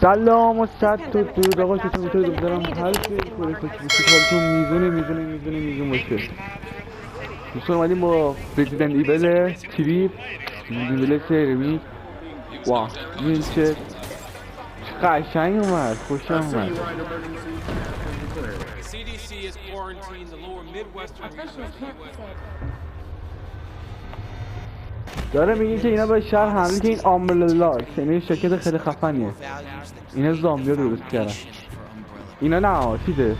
سلام و صد تا درود آقا، چطور دارم هر چی خوره خوشی باشید، حالتون میزون باشه. دوستان اومدیم با رزیدنت ایول تریپ، ایول سرمی. واه این چه قشنگ اومد، خوشم اومد. داره میگه که اینا به شهر حمله که این آمبرلا یعنی شرکت خیلی خفنیه، اینا زامبیا درست کردن. اینا نه چیزه،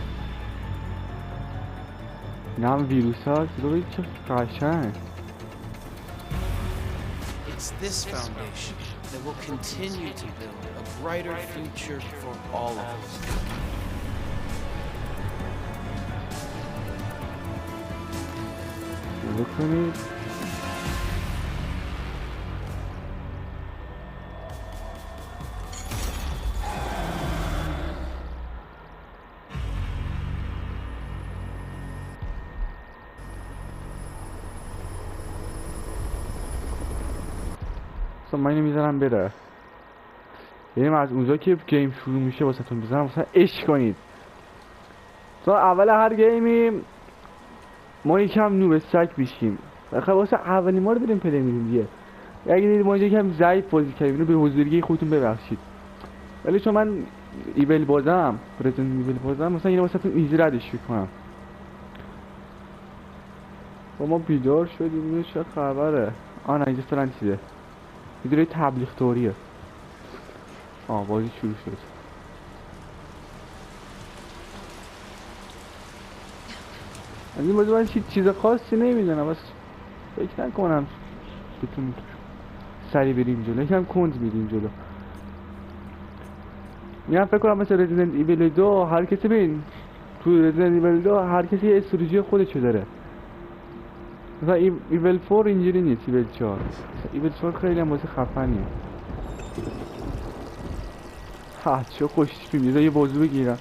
اینا هم ویروس ها. چه قشنگ. It's this foundation that will continue to build a brighter future for all of us. بکنید من اینو میذارم بره، بریم از اونجا که گیم شروع میشه واسه تون بزنم واسه عشق کنید. تا اول هر گیمی ما یکم نوب سگ میشیم، بخاطر واسه اولین ما رو داریم پلی میدیم دیگه. اگه دیدید ما یکم ضعیف بازی کردیم اینو به حضوری خودتون ببخشید، ولی چون من ایول بازم پرزنت ایول بازم مثلا اینو واسه تون ایزی ردش میکنم. با ما بیدار شدیم اینو چه خبره. آن اینجا فلان چیزه، میدونه تبلیغ توریه. بازی شروع شد. از این بازی من چیز خاصی نمیدونم، بس فکر نکنم بتونیم سریع بریم جلو، یکم کند میریم جلو. میگم فکر کنم مثل رزیدنت ایول 2 هر کسی ببین تو رزیدنت ایول 2 هر کسی یه استراتژی خودشو داره. مثلا ایول 4 اینجوری نیست، ایول 4 ایول 4 خیلی هم بازی خفنیه. چه خوشی میاد یه بازو بگیرم.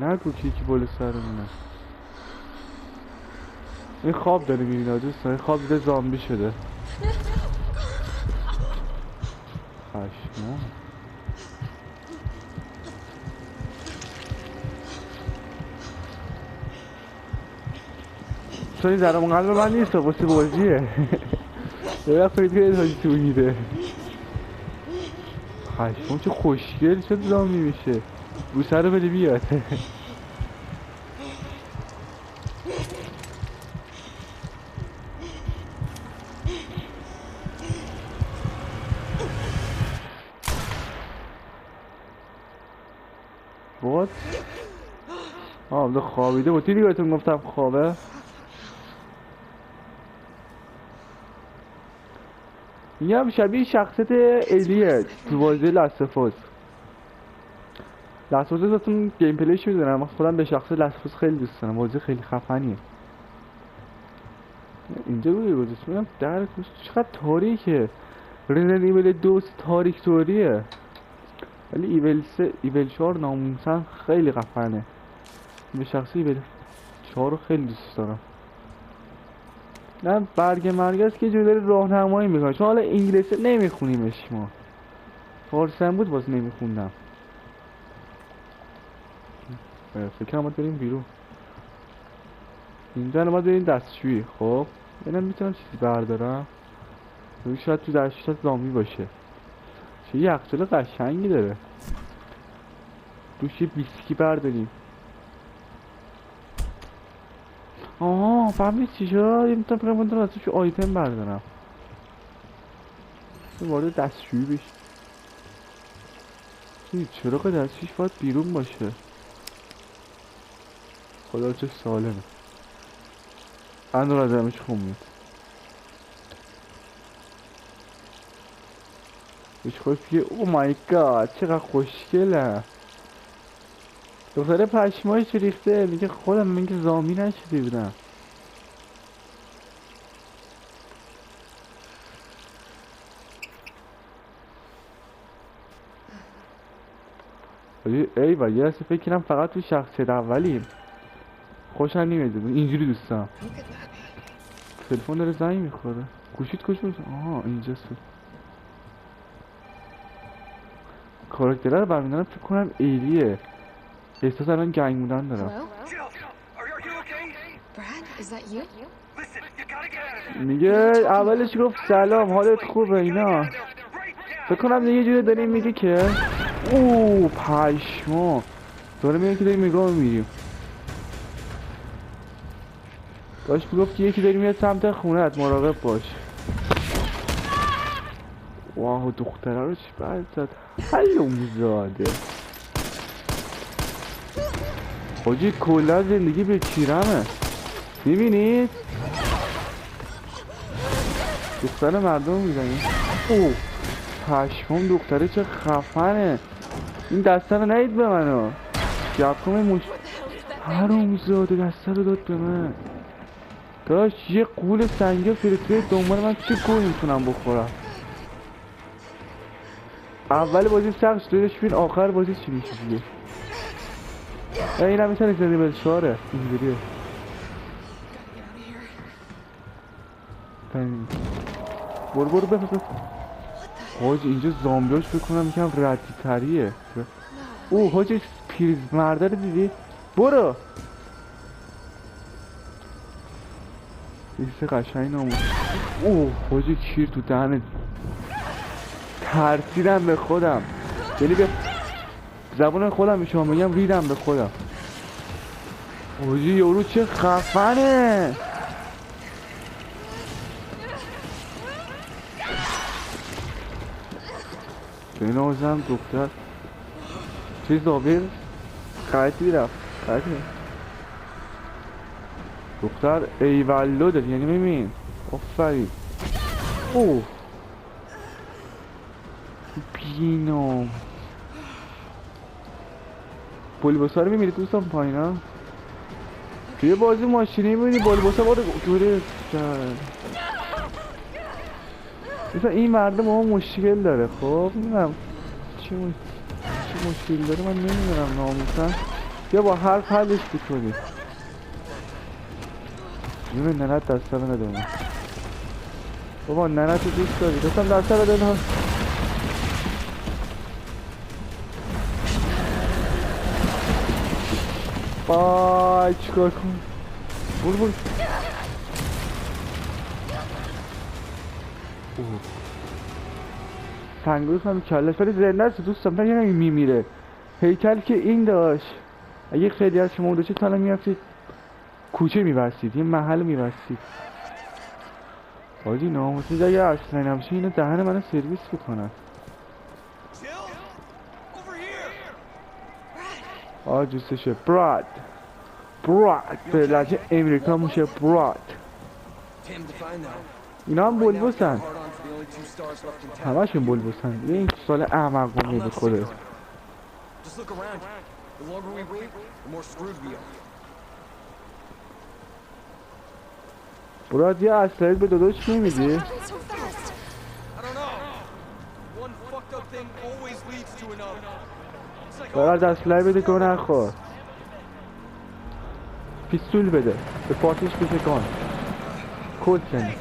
نگو که بالا سرمونه. این خواب داره میبینه دوستان، این خواب دیده زامبی شده. خشمه چون این ذرم قلب من نیست، واسه بازیه. یه وقت فرید که حاجی تو میده. خشمه چه خوشگل شد زامبی میشه. بوسه رو بده بیاد. وات ده خوابیده بود، دیدی بهتون گفتم خوابه. میگم شبیه شخصیت الیه تو بازی لاستفوز. لاستفوز ازتون گیم پلیش میدونم، من خودم به شخص لاستفوز خیلی دوست دارم، بازی خیلی خفنیه. اینجا روی گذاشت میگم در چقدر تاریکه. رزیدنت ایول 2 تاریک طوریه، ولی ایول 4 ناموسن خیلی خفنه. به شخصی ایول 4 رو خیلی دوست دارم. نه برگ مرگز که جو داره راهنمایی میکنه، چون حالا انگلیسی نمیخونیمش ما، فارسی هم بود باز نمیخوندم. فکر کنم باید بریم بیرون. اینجا باید بریم دستشویی. خب ببینم میتونم چیزی بردارم، شاید تو دستشویی زامبی باشه. چه یخچال قشنگی داره، دوش یه بیسکی برداریم. فهمید چی شد؟ یه میتونم از توش آیتم بردارم، وارد دستشویی بشه. چراغ دستشویش باید بیرون باشه. خدا چه سالمه. اندور از همش خون میاد. بهش خواهی پیه. او مای گاد چقدر خوشگله. دختره پشمایش ریخته، میگه خودم من که زامی نشدی بودم. ای و یه دسته فکر کنم فقط تو شخصیت اولیم. خوشم نمیاد اینجوری دوستم. تلفن داره زنگ میخوره. گوشیت کجاست؟ آها اینجاست. کاراکتره رو برمیدارم فکر کنم ایلیه. احساس الان گنگ بودن دارم. میگه اولش گفت سلام حالت خوبه اینا. فکر کنم یه جوری داریم میگه که اوه پشما داره میگه که داریم نگاه میریم. داشت میگفت که یکی داریم میاد سمت خونت مراقب باش. واه دختره رو چی بد زد. حلوم زاده حاجی کلا زندگی به کیرمه. میبینید دختر مردم میزنی. اوه پشمام دختره چه خفنه. این دسته رو نهید به منو. یکم حروم زاده دسته رو داد به من. داشت یه قول سنگه فرستوی دنبال من چه گوی میتونم بخورم. اول بازی سخت شدهش بین آخر بازی چی میشه دیگه. این هم میتونه زنی به شاره اینجوریه. برو بفرست. حاجی اینجا زامبیاش بکنم یکم ردی تریه. اوه حاجی پیرز مرده رو دیدی؟ برو ایسه قشنگ نامون. اوه حاجی کیر تو دهنت. ترسیدم به خودم یعنی به زبان خودم به شما میگم ریدم به خودم. حاجی یارو چه خفنه. بنازم دختر چیز دابیر قطعی رفت قطعی دختر ایوالو داد یعنی ببین آفرین. اوه بینام بولباسا رو میبینید دوستان پایین ها. توی بازی ماشینی میبینی بولباسا باره دوره کرد. مثلا این مرده با ما مشکل داره. خب نمیدونم چی مشکل داره من نمیدونم ناموسن. بیا با حرف حلش بکنی. نمید ننت دسته رو نده من. بابا ننت رو دوست داری دستم دسته رو دادم. بای چیکار کن. برو سنگوی کنم کلش ولی زنده است دوستم. من یه میمیره. هیکل که این داشت اگه خیلی از شما داشتید تا الان میرفتید کوچه میبستید یه محل میبستید. حاجی ناموسیز اگه اصلا نمشه اینو دهن منو سرویس بکنن. جوستشه براد به لحجه امریکا میشه براد. اینا هم بلبوسن همشون بلبوسن. یه این سال احمق میده خوده. براد یه اسلحه به داداش نمیدی؟ براد اسلحه بده که نخور. پیستول بده به پاتیش بشه کن کل سنی.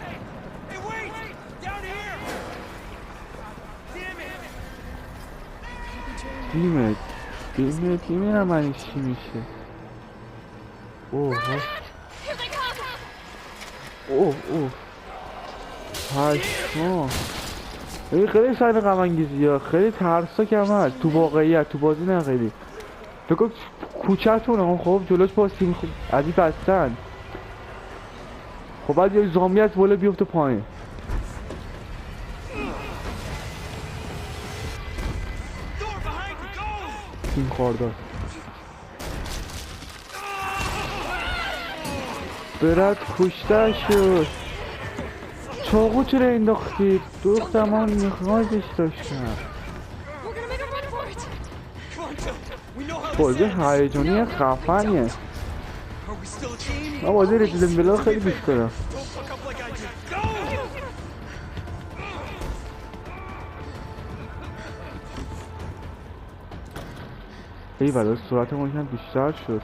دیمت نمیرم من چی میشه. اوه پشما. این خیلی سر غم انگیزی ها. خیلی ترسناک هم هست تو واقعیت تو بازی نه خیلی. تو کوچه‌تونه خب جلوش پاسیم خوب عدی بستن. خب بعد یه زامی از بالا بیفته پایین. این خواردار برد کشته شد. چاقو چرا انداختید؟ دختم من میخوادش داشتم. بازی هیجانی خفنیه. من بازی رسیدن بلا خیلی دوست دارم. ای بلا سرعت ما یکم بیشتر شد.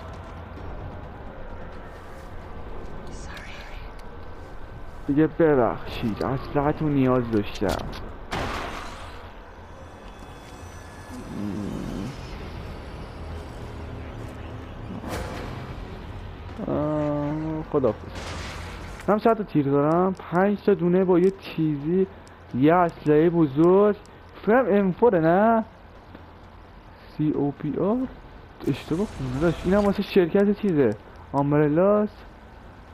دیگه ببخشید اصلحتون نیاز داشتم. خدافظ. من چند تا تیر دارم؟ 5 تا دونه با یه چیزی، یه اسلحه بزرگ، فکرم M4 نه؟ COPR اشتباه خونده داشت. اینم واسه شرکت چیزه، آمبرلاس.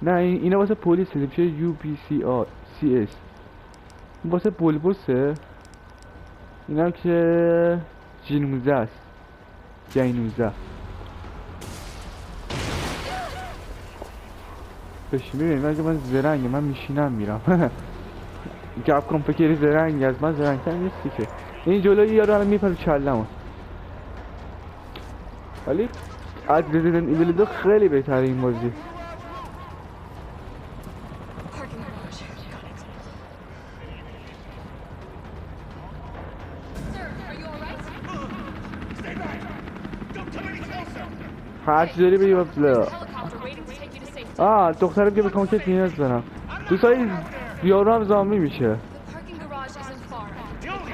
نه اینا واسه پلیسه، میشه UPCR CS. واسه بلبوسه. اینم که G19 است، G19. بشین ببین، اگه من زرنگه من میشینم میرم. گپ کن فکری زرنگ از من زرنگتر نیستی که. این جلوی یارو الان میپره کلمون. ولی از رزیدنت ایول 2 خیلی بهتره این بازی. هر چی داری بگی بابا. دخترم که به کمکت نیاز دارم. دوستایی یارو هم زامبی میشه.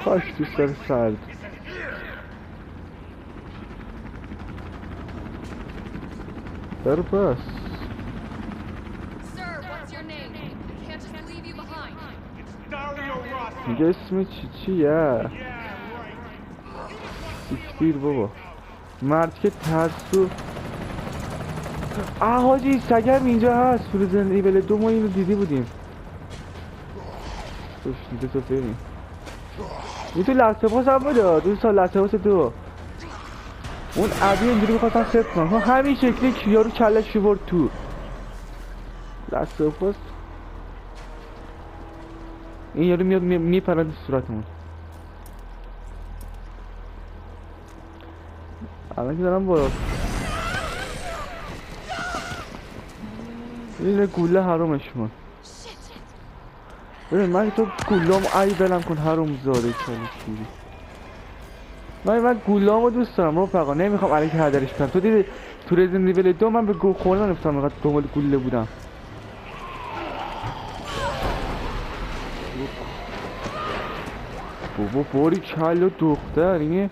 کاش دوست داره سرد. برو پس. میگه اسم چیه؟ سیکتیر بابا. مرد که ترسو. حاجی سگم اینجا هست. تو رزیدنت ایول 2 ما اینو دیدی بودیم. دیده تو بریم. این تو لسته پاس هم بوده. دوستا لسته پاس 2 اون عبی اینجوری بخواستم خب کنم همین شکلی که یارو کلش برد تو لسته پاس. این یارو میاد میپرد صورتمون. الان که دارم با این گوله حرامش کن. ببین من تو گولام ای بلم کن حروم زاده کلی. من گولامو دوست دارم رفقا، نمیخوام الان که هدرش کنم. تو دیدی تو رزیدنت ایول 2 من به گول خوردن افتادم، اینقدر دنبال گوله بودم. بابا باری کلا دختر اینه.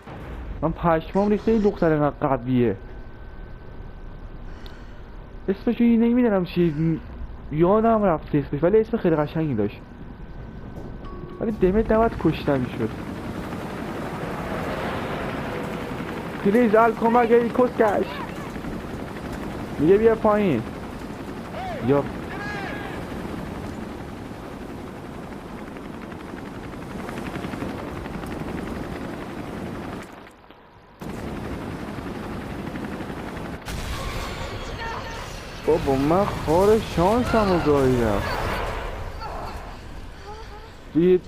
من پشمام ریخته این دختر اینقدر قویه. اسمشو نمیدونم چی، یادم رفته اسمش، ولی اسم خیلی قشنگی داشت. ولی دمت نباید کشته میشد. پلیز کمک این کسکش. میگه بیا پایین. یا بابا من خار شانسم رو گاهیدم.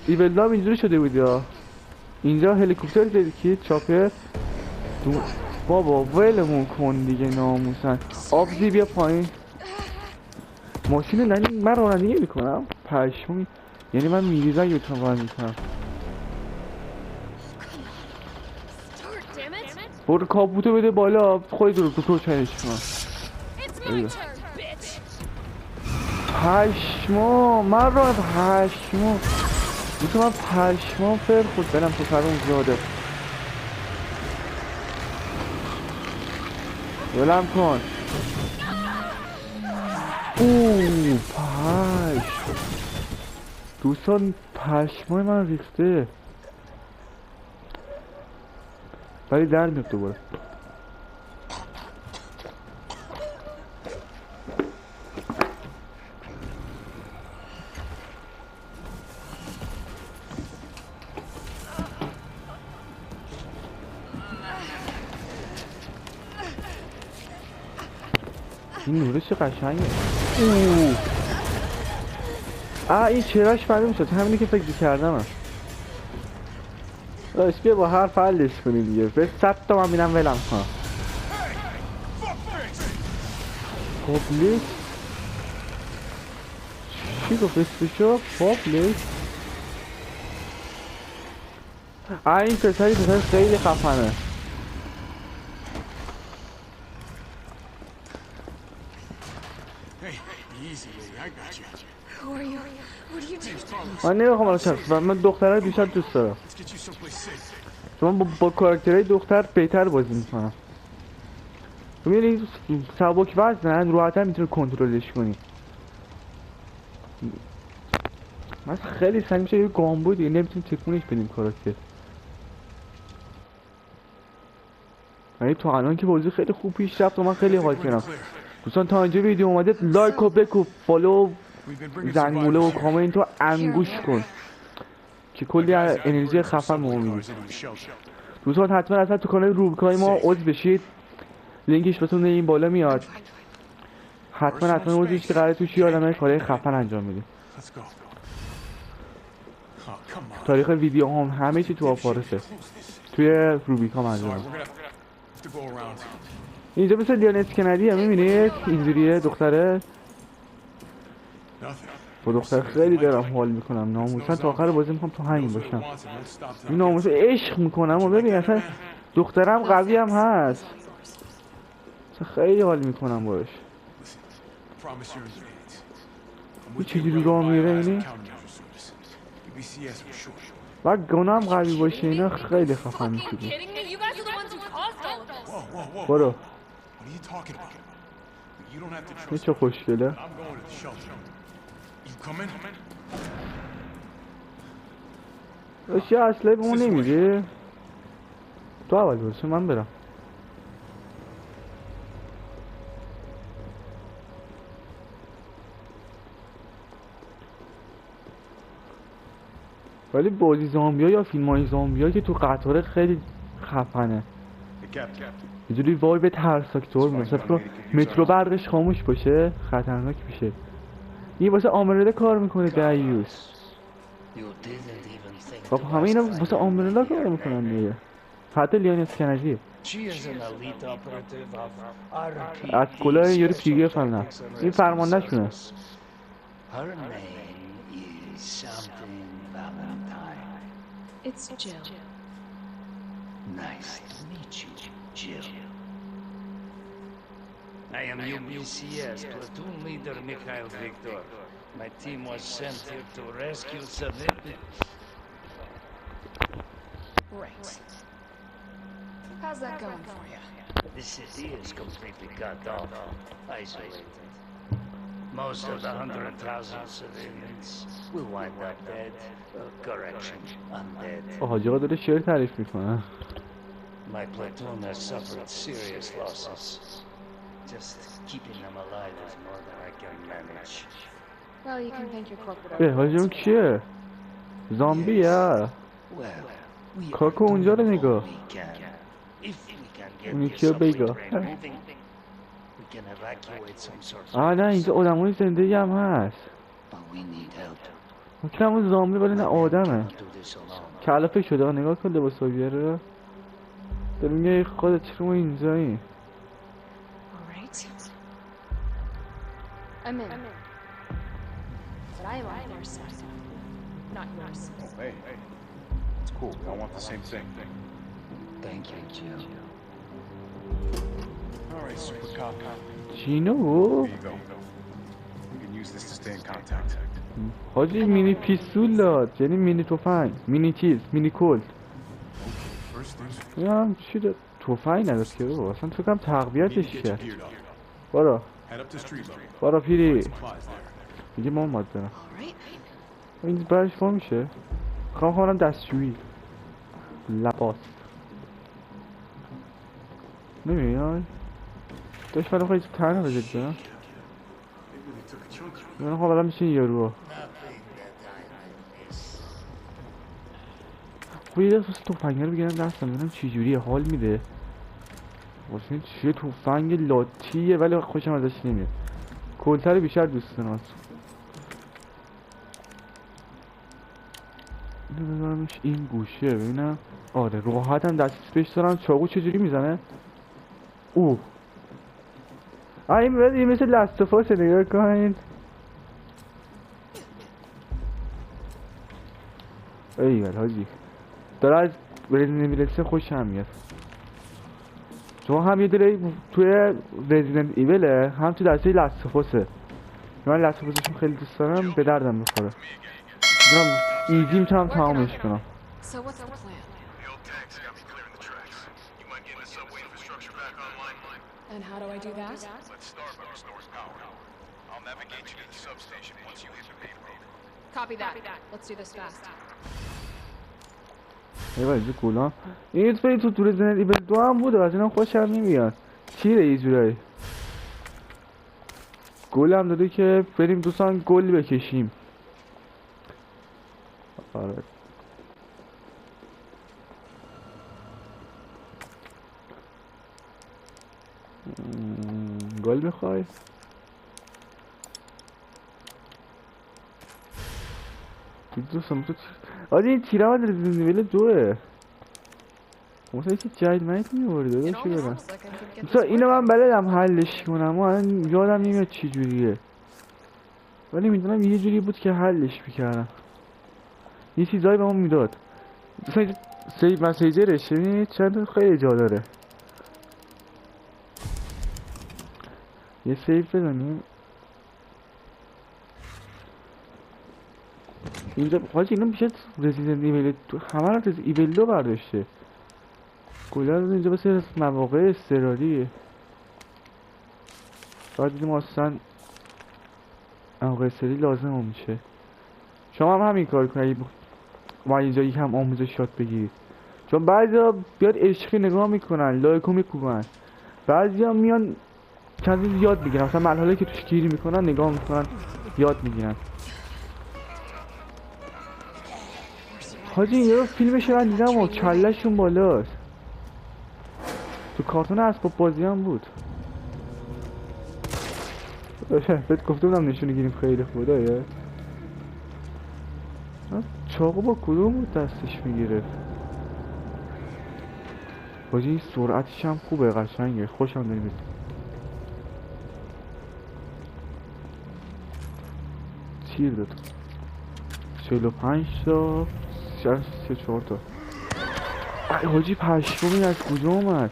ایول 2 اینجوری شده بود یا اینجا هلیکوپتر دیدی که چاپر بابا ولمون کن دیگه ناموسن. آبزی بیا پایین. ماشین من رانندگی میکنم پشمون، یعنی من میریزم یه بتونم رانندگی کنم. برو کابوتو بده بالا خودت رو تو چنش کن. پشما من رو پشما میتونم من پشما فر خود برم تو فرون زاده. ولم کن. پشم دوستان پشمای من ریخته، ولی در میاد دوباره. این نوره چه قشنگه. این چراش معلوم شد، همینی که فکر کردم. داشت بیا با هر حلش کنی دیگه. به 100 تا من میرم ولم کنم. پابلیک چی گفت اسمشو؟ پابلیک. این پسری خیلی خفنه. Hey, easy, I got you. Who are you? What are you doing? من نمیخوام الان شخص من دخترها بیشتر دوست دارم Let's get you someplace safe. چون من با کاراکترهای دختر بهتر بازی میکنم ببینید سبک وزنن راحت‌تر میتونه کنترلش کنی من خیلی سنگ میشه یه گامبو دیگه نمیتونیم تکونش بدیم کاراکتر یعنی تو الان که بازی خیلی خوب پیش رفت و من خیلی حال کردم دوستان تا اینجا ویدیو اومده لایک و بکو فالو We've been bringing زنگوله و survivors here. کامنت رو انگوش کن که کلی انرژی خفن Subway مهم cars into the shelter. دوستان حتما اصلا تو کانال روبیکای ما عضو بشید لینکش بهتون این بالا میاد حتما عضو بشید که قراره توش یه عالمه کارهای خفن انجام بدیم Let's go. Oh, come on. تاریخ ویدیو هم همه چی تو آفارسه توی روبیکا منظورم Sorry, we're gonna have to go around. اینجا مثل لیون اسکندی هم میبینید اینجوریه دختره Nothing. با دختر خیلی دارم حال میکنم ناموسن تا آخر بازی میخوام تو همین Knows what it باشم wants and won't stop این till ناموسه عشق میکنم و ببین اصلا دخترم قوی هم هست اصلا خیلی حال میکنم باش I promise you're in good hands. I'm این with you چجوری running راه میره my eyes and اینی؟ countermeasure service. BCS for sure. و گناه هم قوی باشه اینا خیلی خفن Fucking میشدی kidding me? You guys are the ones who caused all of this. Whoa, whoa, whoa. برو What are you talking about? You don't have to این trust چه me. خوشگله I'm going to the shelter. You coming? داشت یه اصله به اون نمیدی؟ تو اول برسه من برم ولی بازی زامبیا یا فیلم های زامبیا که تو قطاره خیلی خفنه The captain. یه جوری وای به ترساکتور مثلا تو مترو برقش خاموش باشه خطرناک میشه این واسه آمرلا کار میکنه دیوس خب همه اینا واسه آمرلا کار میکنن دیگه حتی لیون اسکندی She is an elite operative of RP. از کلاه یورو پیگه فلنه این فرمانده شونه Her name is something Valentine. It's Jill. Nice to meet you, Jill. I am UBCS platoon leader Mikhail Viktor. My team was sent here to rescue civilians. Great. How's that going for you? The city is completely cut off, isolated. Most of the 100,000 civilians will wind up dead. Correction, undead. حاجی آقا داره شعر تعریف میکنه My platoon has suffered serious losses. Just keeping them alive is more than I can manage. Well, you can thank your corporate به حاجی اون کیه؟ زامبیه Well, we کاکو اونجا رو نگاه we can. If we can get اون the یکی رو subway بگاه train moving, we can evacuate some sorts of آه نه اینجا آدمای زندگی هم هست but we need help. ممکنم اون زامبی ولی نه آدمه Cannot do this alone. کلافه شده آقا نگاه کن لباس رو داره میگه خودت چرا ما اینجاییم All right. I'm in. But I am on their side, not yours. Hey, it's cool. We all want the same thing. Thank you, Jill. All right, super cop. چینو Here you go. We can use this to stay in contact. حاجی مینی پیستول داد یعنی مینی تفنگ مینی چیز مینی کلت First things این هم چی داد تفنگ نداد که بابا اصلا فکرم first. تقویتش Get you کرد geared up. برو Head up to street level. برو پیری Supplies there. میگه ما اومد برم All right. این برش فا میشه خواهم دستشویی لباس نمیای داشت برای خواهی تنه بزید برم They really took a chunk. من خواه برم میشه این یارو خب یه دست واسه توفنگه رو بگیرم دستم ببینم چی جوریه حال میده واسه این چیه توفنگ لاتیه ولی خوشم ازش نمیاد کلتر بیشتر دوست دارم اینو بذارمش این گوشه ببینم آره راحت هم دستیس بهش دارم چاقو چجوری میزنه اوه این مثل لستفاس نگاه کنید ایول حاجی داره از رزیدنت ایول خوشم میاد چون هم یه داره توی رزیدنت ایوله هم تو دسته لستفاسه من لحظه بازشون خیلی دوست دارم، به دردم بخوره. دارم ایزی میتونم تمامش کنم. So what's the plan? The old tanks got me clearing the tracks. You might get the subway infrastructure back online. And how do I do that? Let's start by restoring power. I'll navigate you to the substation once you hit the main road. Copy that. Let's do this fast. ایوه اینجا گلان این فری تو دور زندگی به دو هم بوده از اینم خوشم نمیاد. چیره یه جورایی گل هم داده که بریم دوستان گل بکشیم. آره گل میخوای؟ دوستان تو آره این تیره هم در لیول 2 مثلا یکی جاید مایت میورده It چی almost برم looks like I could get مثلا this اینو من working. بلدم حلش کنم و یادم نمیاد چی جوریه ولی میدونم یه جوری بود که حلش میکردم یه چیزایی به ما میداد مثلا سیو مسیجرش چند خیلی جا داره یه سیو بزنیم اینجا حاجی اینو میشه رزیدنت ایول همه رو از ایول 2 برداشته کلا اینجا بسه مواقع استراریه شاید دیدیم اصلا مواقع استراری لازم هم میشه شما هم همین کار کنید ما اینجا یکم آموزش یاد بگیرید چون بعضی ها بیاد عشقی نگاه میکنن لایکو میکوبن بعضی ها میان چند چیز یاد میگیرن مثلا مرحله که توش گیری میکنن نگاه میکنن یاد میگیرن حاجی این رو فیلمش من دیدم و کله‌شون بالاست تو کارتون اسباب بازی هم بود بهت گفته بودم نشونه گیریم خیلی خدایه چاقو با کدوم بود دستش میگیره حاجی این سرعتش هم خوبه قشنگه خوشم نمیاد تیر داد 45 تا 34 تا حاجی پشمامی از کجا اومد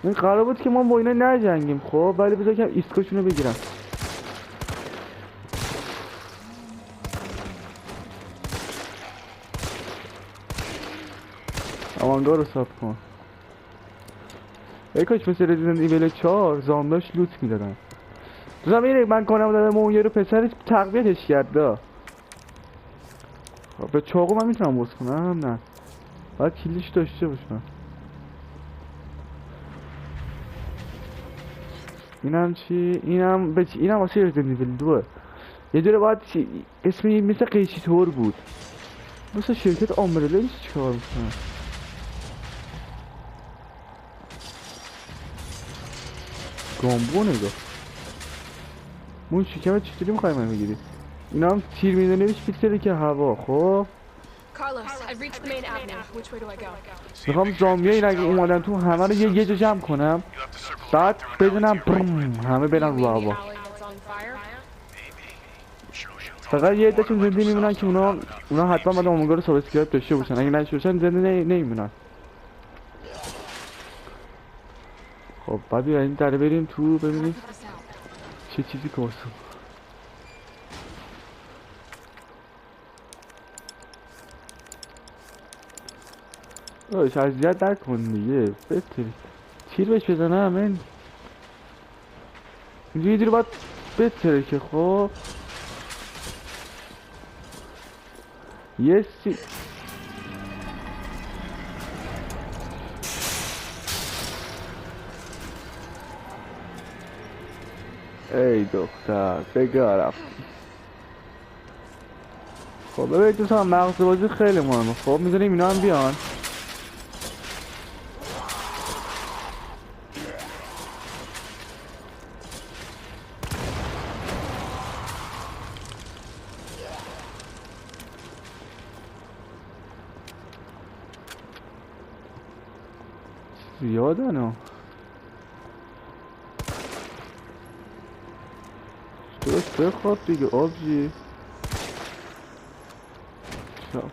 این قرار بود که ما با اینا نجنگیم خب ولی بذار که ایسکاشونو بگیرم آوانگار رو ساب کن ای کاش مثل رزیدنت ایول 4 زامباش لوت میدادن دوستم اینه من کنم دادم اون یه رو پسرش تقویتش کرده به چاقو من میتونم باز کنم نه باید کلیش داشته باشم اینم چی؟ اینم اینم واسه رزیدنت ایول 2 یه دوره باید اسم این مثل قیچی تور بود مثل شرکت آمبرلا ایش چی کار میکنن گامبو نگاه اون شکمت چطوری میخوای من بگیری اینا هم تیر میدونه بیش پیکسلی که هوا خب Carlos, I've reached the main avenue. Which way do I go? میخوام زامبیا این اگه اومدن تو همه رو یه جا جمع کنم بعد بزنم برم همه برن رو هوا Alley that's on fire? فقط یه عده‌شون زنده میمونن که اونا حتما باید آموزگار رو سابسکرایب داشته باشن اگه نشته باشن زنده نمیمونن خب بعد این دره بریم تو ببینیم Cut this out. چه چیزی که واسه داش اذیت نکن دیگه بتری تیر بهش بزنم من اینجا یه جوری باید بتره که خب یه ای دختر بگارم خب ببینید دوستان مغز بازی خیلی مهمه خب میذاریم اینا هم بیان زیادن ها درست بخواب دیگه آبجی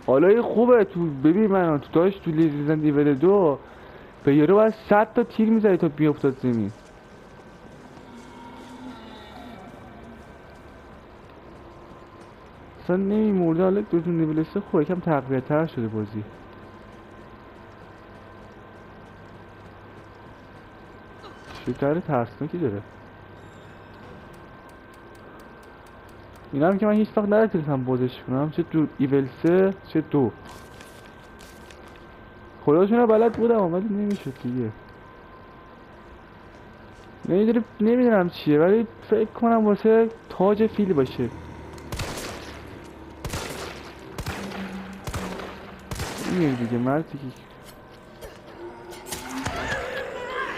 حالا این خوبه تو ببین من تو داشت تو رزیدنت ایول 2 به یارو باید 100 تا تیر میزنی تا بیافتاد زمین اصلا نمیمورده. حالا دوتون لیول 3 خوب یکم تقویت تر شده بازی. چه در ترسناکی داره. اینا هم که من هیچ وقت نرسیدم بازش کنم، چه تو ایول 3 چه 2. خداشون رو بلد بودم ولی نمیشد دیگه. نمیدونم چیه ولی فکر کنم واسه تاج فیل باشه. میگه دیگه مردی که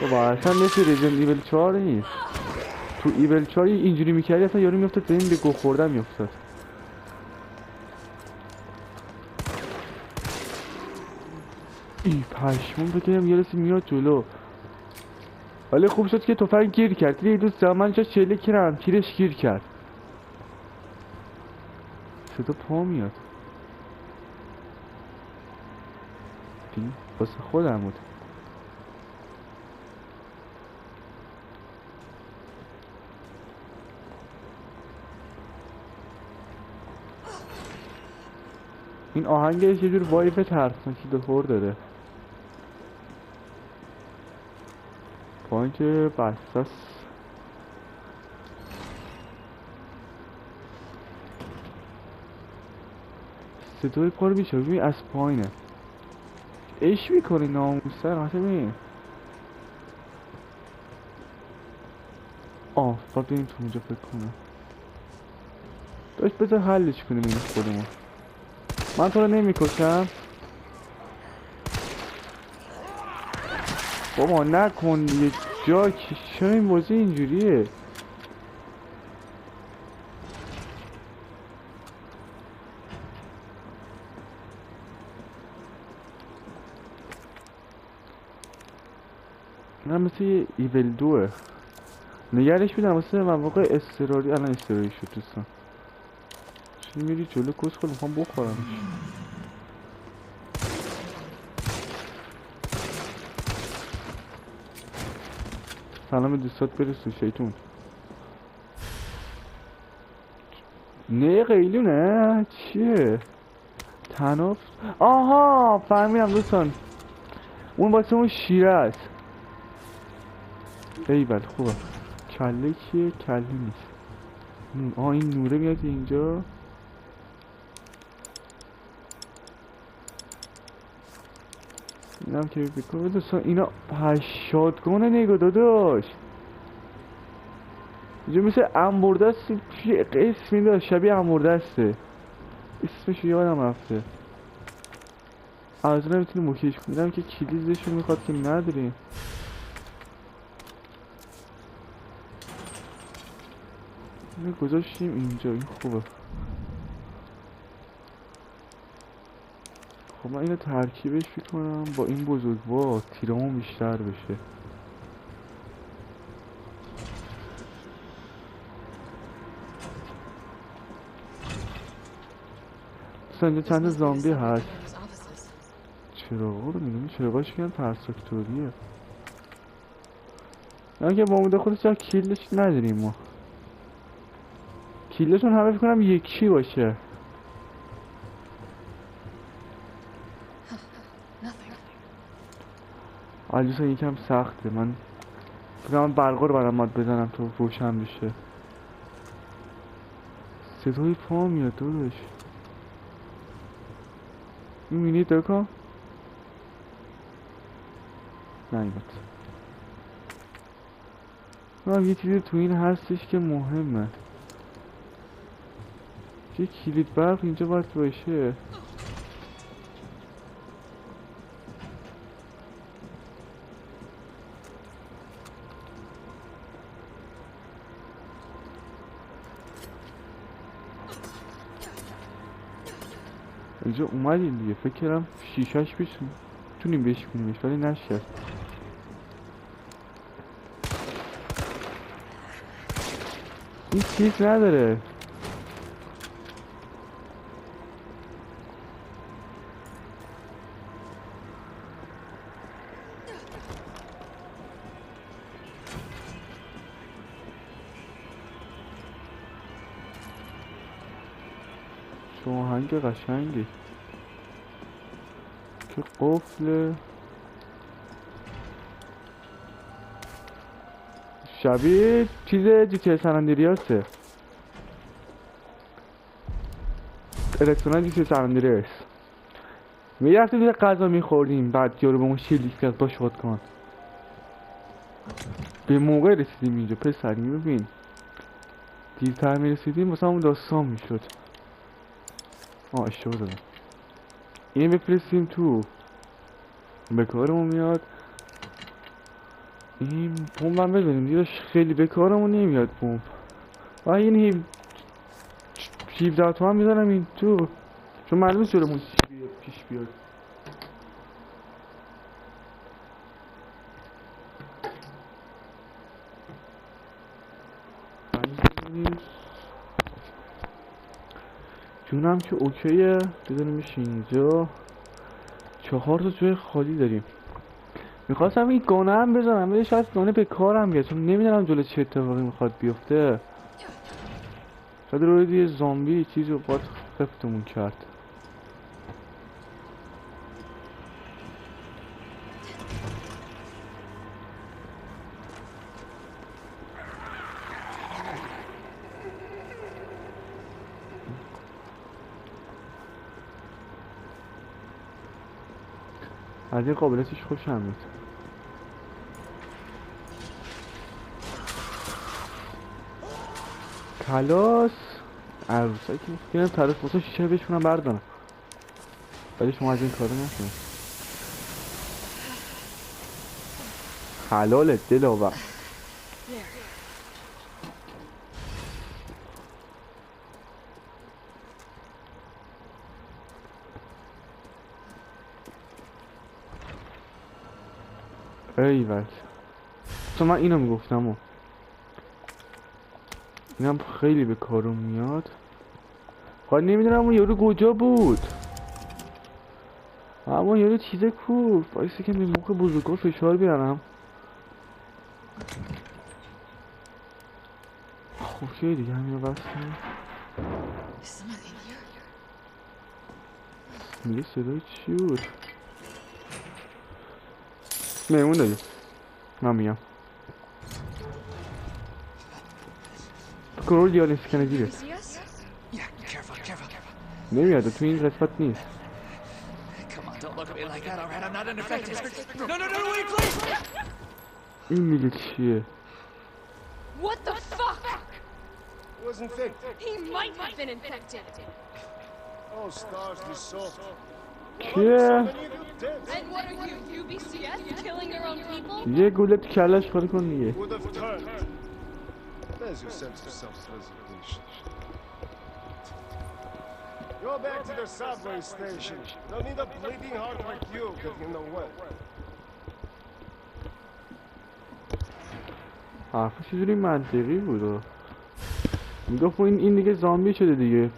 بابا اصلا مثل رزیدنت ایول 4 نیست. تو ایول 4 اینجوری میکردی اصلا یارو میافتاد به این به گو خوردن میافتاد. ای پشمون بکنم یه رسی میاد جلو. ولی خوب شد که تفنگ گیر کرد. دیگه دوست زمان جا چله کرم تیرش گیر کرد. صدا پا میاد. دیگه واسه خودم بود. این آهنگش یه جور وایب ترسناکی دهور داره. پایین که بساس صدای پا رو بیشه ببین از پایینه. اش میکنی ناموسر حتی ببین. باید بریم تو اونجا فکر کنم. داشت بذار حلش کنیم این خودمون. من تو رو نمیکشم. بابا نکن دیگه جا چرا این بازی اینجوریه. نه مثل یه ایول 2 نگرش بیدم واسه مواقع اضطراری. الان اضطراری شد دوستان. چی میری جلو کس خود میخوام بخورمش. سلام دوستات برسون شیطون. نه قیلونه چیه تناف. آها فهمیدم دوستان اون واسه اون شیره است. ایول خوبه. کله کیه؟ کله نیست. این نوره میاد اینجا. اینم که بکنم دوستان. اینا شاتگانه نگاه داداش. اینجا مثل انبردست اسمی داشت شبیه انبردسته. اسمش یادم رفته. از نمیتونی مکیش کنیدم که کلیزشو میخواد که نداریم. اینو گذاشتیم اینجا. این خوبه. خب من اینو ترکیبش میکنم با این بزرگوار تیرامون بیشتر بشه. اینجا چند زامبی هست. چراغا رو میدونی چراغاش کنم پرسکتوریه. نه که با موده خودش جا کیلش نداریم ما. کیلشون همه فکر کنم یکی باشه. آلیسا یکم سخته. من فکرم برقا رو برام ماد بزنم تو روشن بشه. صدای پا میاد داداش. میبینی دکا؟ نایمت. یه چیزی تو این هستش که مهمه. یه کلید برق اینجا باید باشه. اینجا اومدیم دیگه. فکر کردم شیشهش تونیم بشکنیمش ولی نشد. این چیز نداره. چه آهنگ قشنگی که قفله. شبیه چیز جی تی سن اندریاسه، الکترونال جی تی سن اندریاس. میرفتیم یه غذا میخوردیم، بعد یارو به اون شلیک کرد با شاد کن. به موقع رسیدیم اینجا پسری، ببین دیرتر میرسیدیم واسه همون داستان میشد. اشتباه دادم. این بفرستیم تو، به کارمون میاد. این پمپ هم بزنیم دیداش، خیلی به کارمون نمیاد پمپ. و این 17 تومن میذارم این تو، چون معلومه جلومون چی بیاد پیش بیاد. جونم که اوکیه، بزنیمش اینجا. 4 تا جای خالی داریم. میخواستم این گانه هم بزنم ولی شاید گانه به کارم بیاد، چون نمیدونم جلو چه اتفاقی میخواد بیفته. شاید روی یه زامبی چیزی رو باید خفتمون کرد. از این قابلیتش خوشم میاد. کلاس عروسایی که میخوام طرف بسا شیشه بشونم بردارم، ولی شما از این کارو نکنید. حلاله دلاور. ایول، تو من اینو میگفتم اینم خیلی به کارم میاد. خواهد نمیدونم اون یارو کجا بود، اما یارو چیزه کو بایسته که به موقع بزرگا فشار بیارم. اوکی دیگه همین رو بستم. میگه صدای چی بود؟ میمون داریم، من میام. کنول دیال اسکنه دیره نمیاد، تو این قسمت نیست. این میگه چیه؟ What the fuck? He was infected. He might have been infected. Oh, stars, this soft. کیه؟ And what are you, UBCS, killing your own people? یه گوله تو کلش خالی کن دیگه. Would have turned. There's your sense of self-preservation. Go back to the subway station. Don't need a bleeding heart like you getting in the way. حرفش چجوری منطقی بود. میگفت این دیگه زامبی شده دیگه،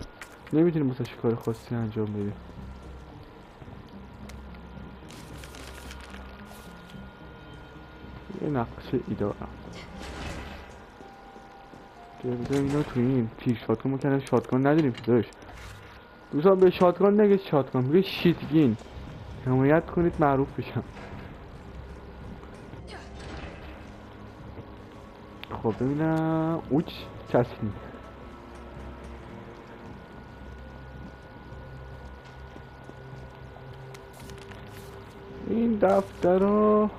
نمیتونیم واسه کار خاصی انجام بدیم. یه نقشه ای دارم. بذاریم اینا تو این تیر شاتگان مکنه. شاتگان نداریم که داشت دوستان، به شاتگان نگه شاتگان، بگه شیتگین. حمایت کنید معروف بشم. خب ببینم اوچ کسی این دفتر رو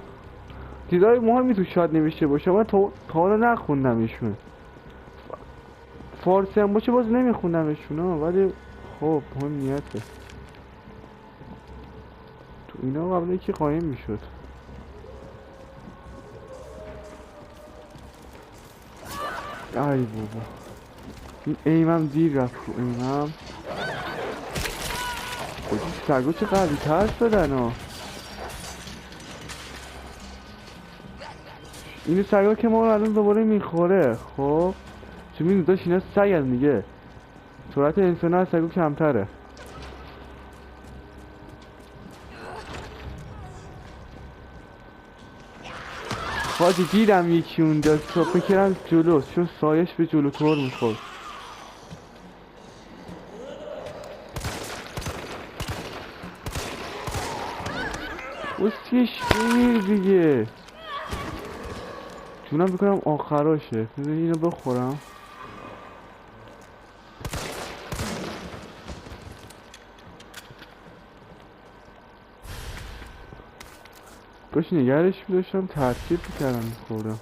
چیزای مهمی تو شاید نوشته باشه، من تا حالا نخوندمشون. فارسی هم باشه باز نمیخوندمشون ولی خب مهم نیته. تو اینا قبل یکی قایم میشد. ای بابا این ایمم دیر رفت رو ایمم. خودی سگا چه قوی تر شدن ها. این سگا که ما رو الان دوباره میخوره. خب چون میدون داشت اینا سگ هست دیگه، سرعت انسان از سگا کمتره. حاجی دیدم یکی اونجا فکرم جلوست، چون سایش به جلوتر میخورد. بسیش بمیر دیگه. جونم بکنم آخراشه. بذار اینو بخورم. باش نگرش میداشتم ترکیب میکردم میخوردم.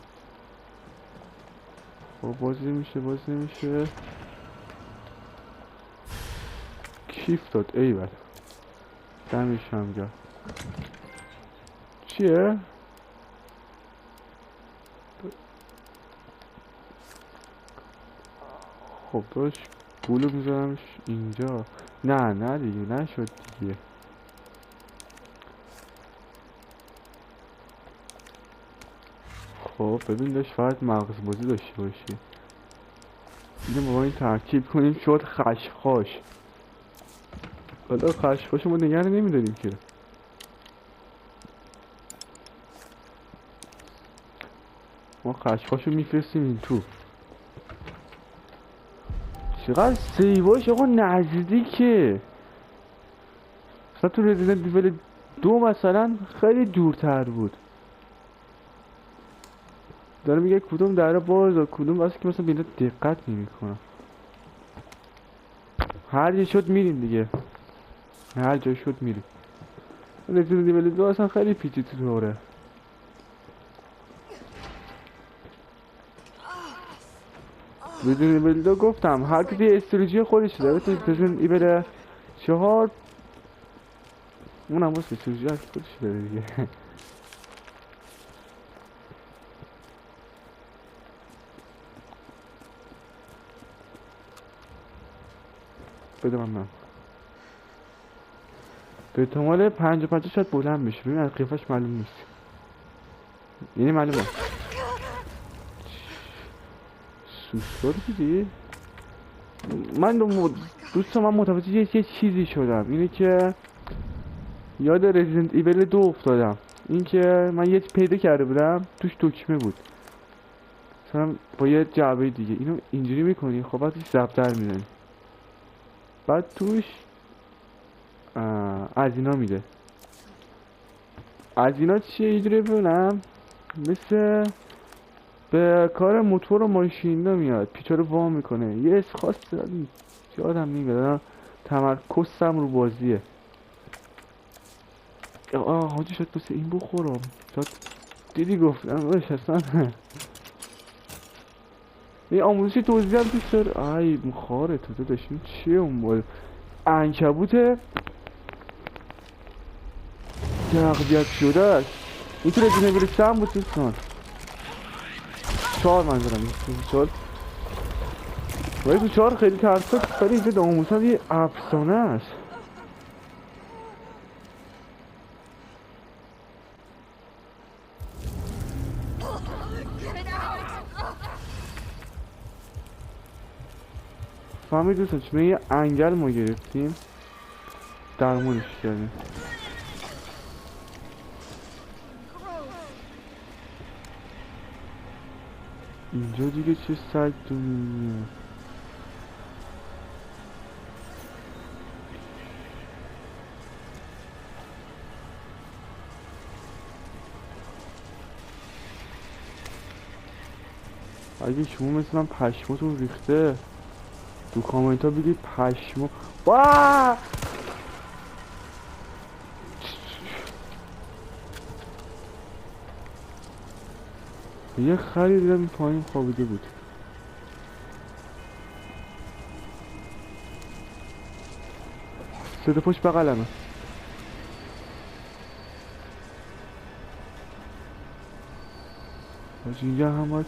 خب باز نمیشه. کیف داد ایول. دمش هم گرد. چیه؟ خب داشت گولو میذارمش اینجا. نه دیگه نشد دیگه. خب ببین داشت فقط مغز بازی داشته باشی. اینو با این ترکیب کنیم شد خشخاش. حالا خشخاش ما نگه نمیداریم که. ما خشخاشو میفرستیم این تو. چقدر سیواش آقا نزدیکه. مثلا تو رزیدنت ایول 2 مثلا خیلی دورتر بود. داره میگه کدوم دره باز و کدوم واسه که مثلا به اینا دقت نمیکنم. هر جا شد میریم دیگه. هر جا شد میریم. رزیدنت ایول 2 اصلا خیلی پیچیده دوره. رزیدنت ایول 2 گفتم هر کسی استراتژی خودش داره. رزیدنت ایول 4 اونم واسه استراتژی خودش داره دیگه. بده من به احتمال 55 شاید بلند بشه. ببین از قیافش معلوم نیست. یعنی معلومه سوسکار دیدی؟ دوستان من متوجه یه چیزی شدم. اینه که یاد رزیدنت ایول 2 افتادم. این که من یه پیدا کرده بودم توش دکمه بود مثلا با یه جعبه دیگه. اینو اینجوری میکنی خب بعدش ضبط‌تر میزنی. بعد توش از اینا میده. از اینا چیه اینجوری ببینم مثل به کار موتور و ماشین میاد. پیچا رو وا میکنه. یه اس خاص داریم یادم نمیاد. تمرکزم رو بازیه. حاجی شاید بسه این بخورم. شاید دیدی گفتم باش اصلا. این آموزشی توضیح هم توش داره. ای مخاره تو داشتیم چیه اون باید عنکبوت تقویت شده است. این تو رزیدنت ایول 3 هم بود دوستان. 4 منظورم این 4 ولی تو 4 خیلی ترسک. ولی اینجا آموزش یه افسانه است. فهمید دوستان چون یه انگل ما گرفتیم درمونش کردیم. اینجا دیگه چه سگ دونیه. اگه شما مثل من پشماتون ریخته تو کامنت ها بگید پشمو. واه یه خری دیدم این پایین خوابیده بود. صدا پشت بغلمه. باشه اینجا هم باید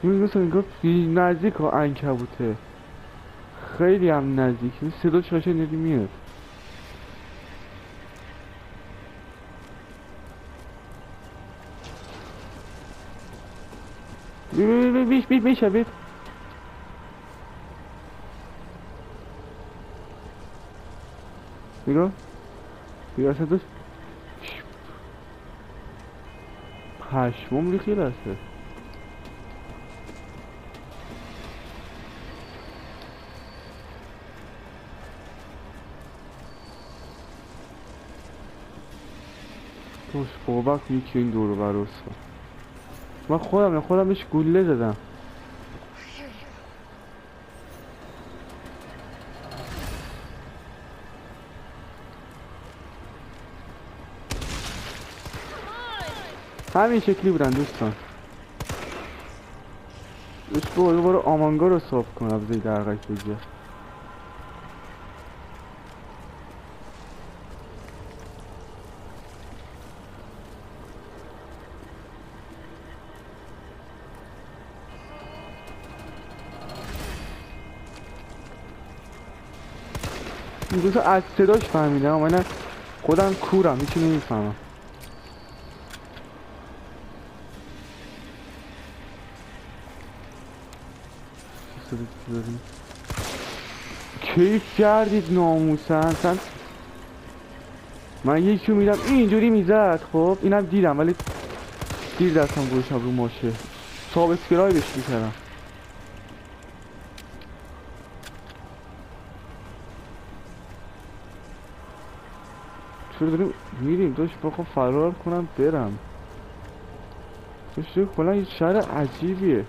این مثلا انگار نزدیک ها عنکبوته. خیلی هم نزدیک. این صدا شاشه ندی میاد. بیش نگاه بگاه صداش پشمام ریخی لسته. توش بابک یکی این دورو براست من خودم بهش گوله زدم. همین شکلی بودن دوستان. دوست برو آمانگا رو صاف کن از زیر درقک بگیر. این دوست از صداش فهمیدم اما نه خودم کورم هیچی نمیفهمم. کیف کردید ناموسن. من یکی رو میدم اینجوری میزد. خب اینم دیدم ولی دیر دستم گوشم رو ماشه سابسکرایبش میکردم. چرا داریم میریم داشت بخوام فرار کنم برم. داشت کلا یه شهر عجیبیه.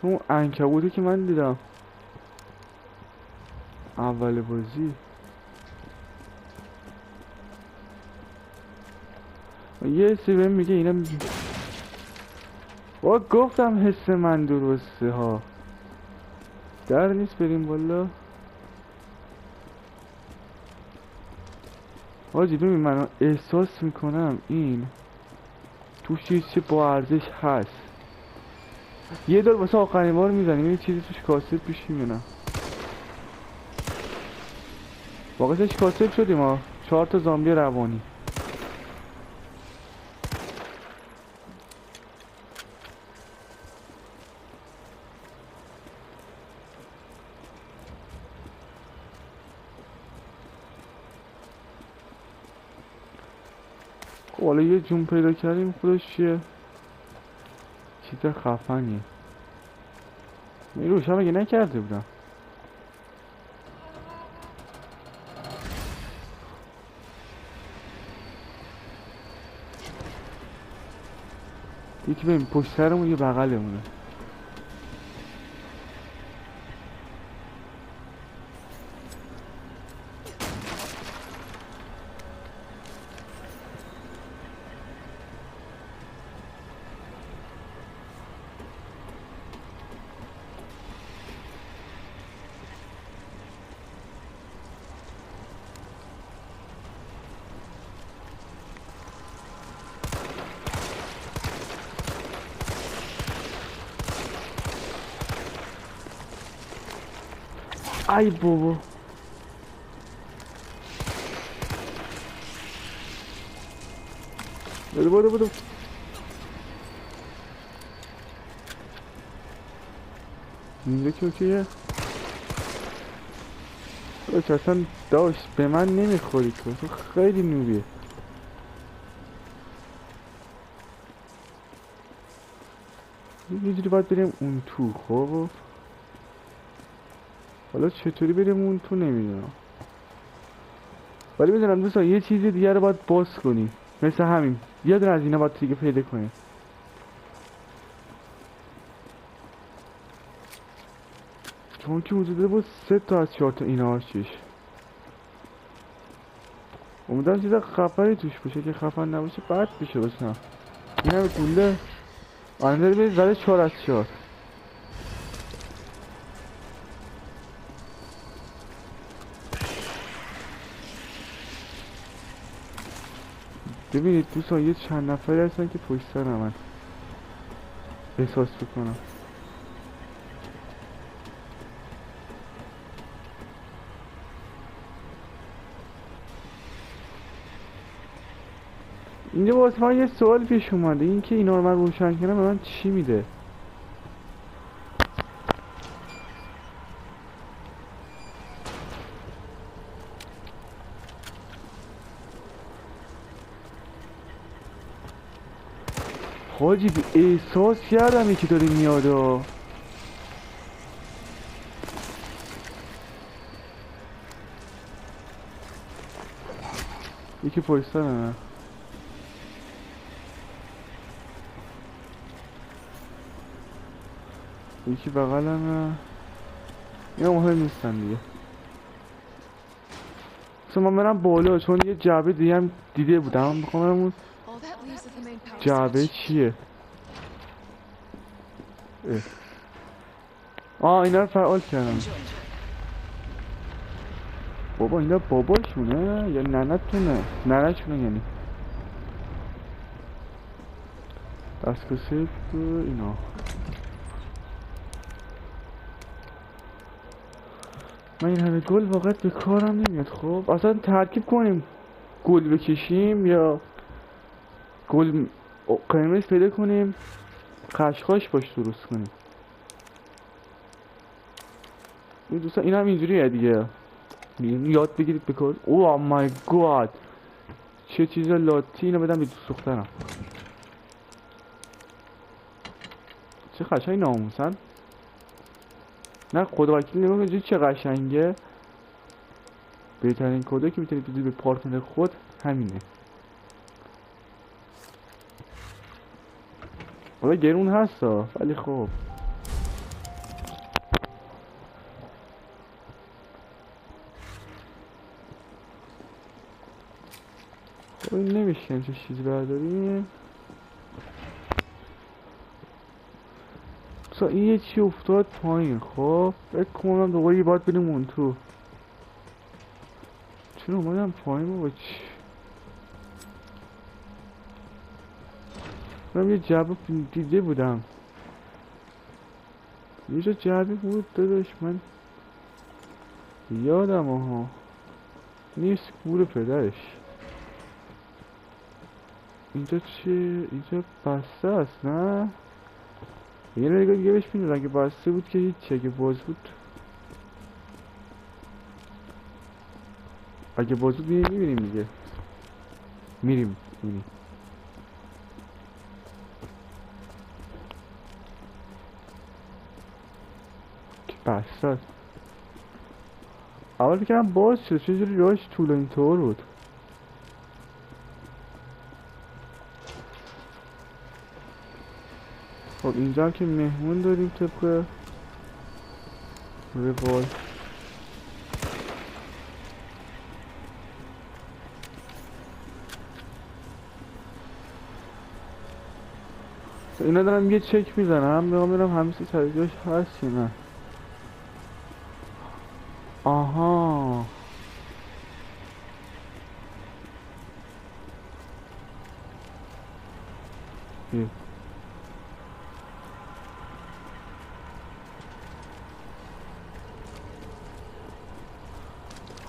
اون عنکبوتی که من دیدم اول بازی یه سی بهم میگه اینم با گفتم حس من درسته ها. در نیست بریم بالا. حاجی ببین من احساس میکنم این توش چیزی با ارزش هست. یه دور واسه آخرین بار میزنیم یه چیزی توش کاسب پیش میونم. واقعش کاسب شدیم ها. 4 تا زامبی روانی. خب حالا یه جون پیدا کردیم خودش چیه چیز خفنیه. این روشا مگه نکرده بودم. یکی ببین پشت سرمون یه بغلمونه. ای بابا بودو اینجا که اوکیه. اوکی اصلا داشت به من نمیخوری تو خیلی نوبیه. یه جوری باید بریم اون تو. خب حالا چطوری بریم اون تو نمیدونم ولی میدونم دوستان یه چیزی دیگه رو باید باز کنیم مثل همین یه دونه از اینا باید دیگه پیدا کنیم. چون که وجود داره بود 3 تا از 4 تا اینا هاشیش. امیدوارم چیز خفنی توش باشه که خفن نباشه بد بشه باشم. این همه گوله آنده برید زده 4 از 4. ببینید دوستان یه چند نفری هستن که پشت سر من احساس بکنم. اینجا واسه من یه سوال پیش اومده این که اینا رو من روشن کنم به من چی میده؟ حاجی احساس کردم یکی داره میاد. یکی پشتانه. یکی بغلمه. اینا مهم نیستن دیگه. اصلا من برم بالا چون یه جعبه دیگه هم دیده بودم. من میخوام اون All that leaves of the main power جعبه switch. چیه؟ اینا رو فعال کردم. Enjoy. بابا اینا باباشونه یا ننتونه؟ ننتونه یعنی دستکشه اینا. من این همه گل واقعا به کارم نمیاد. خب اصلا ترکیب کنیم گل بکشیم یا گل قرمز پیدا کنیم خشخاش باش درست کنیم. این دوستان این هم اینجوریه دیگه. یاد بگیرید به کار. اوه مای گاد چه چیز لاتی. اینو بدم به دوست دخترم. چه قشنگ ناموسن. نه خدا وکیلی نگاه کنید چه قشنگه. بهترین کده که میتونید بدید به پارتنر خود همینه. حالا گرون هستا ولی خب این نمیشه چه چیزی برداریم. این یه چی افتاد پایین. خب فکر کنم دوباره یه باید بریم اون تو. چون اومدم پایین بابا چی؟ من یه جعبه دیده بودم. یه جا جعبه بود داداش من یادم ها نیست. گور پدرش. اینجا چه؟ اینجا بسته است نه؟ یه نگاه دیگه بهش میدونم. اگه بسته بود که هیچی. اگه باز بود میبینیم دیگه. میریم که بسته است. اول فکرم باز شد. چجوری راهش طولانی طور بود. خب اینجا هم که مهمون داریم طبق روال. اینا دارم یه چک میزنم ببینم همه چیز سر جاش هست یا نه. آها